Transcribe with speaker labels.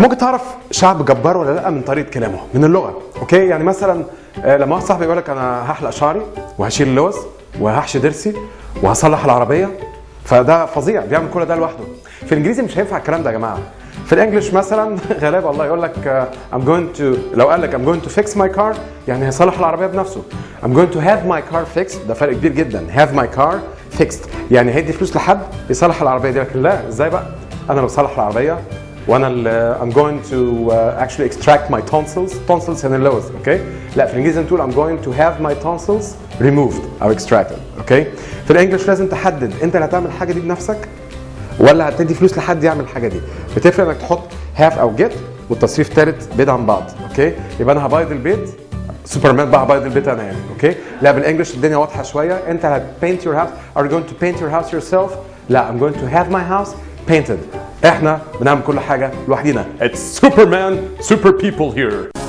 Speaker 1: ممكن تعرف شعب جبار ولا لا من طريقه كلامه، من اللغه. اوكي، يعني مثلا لما واحد صاحبي يقول لك انا هحلق شعري وهشيل اللوز وهحشي ضرسي وهصلح العربيه، فده فظيع، بيعمل كل ده لوحده. في الانجليزي مش هينفع الكلام ده يا جماعه. في الانجليش مثلا غالبا الله يقول لك I'm going to، لو قال لك I'm going to fix my car يعني هيصلح العربيه بنفسه. I'm going to have my car fixed ده فرق كبير جدا. have my car fixed يعني هيدي فلوس لحد يصلح العربيه دي، لكن لا، ازاي بقى؟ انا اللي بصلح العربيه وانا اللي I'm going to actually extract my tonsils يعني اللوز. اوكي، لا في الانجليزي نقول I'm going to have my tonsils removed او extracted. اوكي، في الانجليش لازم تحدد انت اللي هتعمل الحاجه دي بنفسك ولا هتدي فلوس لحد يعمل الحاجه دي. بتفرق انك تحط هاف او جيت والتصريف ثالث بعيد عن بعض. اوكي، يبقى انا هبيض البيت، سوبرمان بقى هبيض البيت انا يعني. اوكي، لا بالانجلش الدنيا واضحه شويه. انت هتبينت يور هاوس. Are you going to paint your house yourself؟ لا، I'm going to have my house painted. احنا بنعمل كل حاجه لوحدينا. It's Superman, super people here.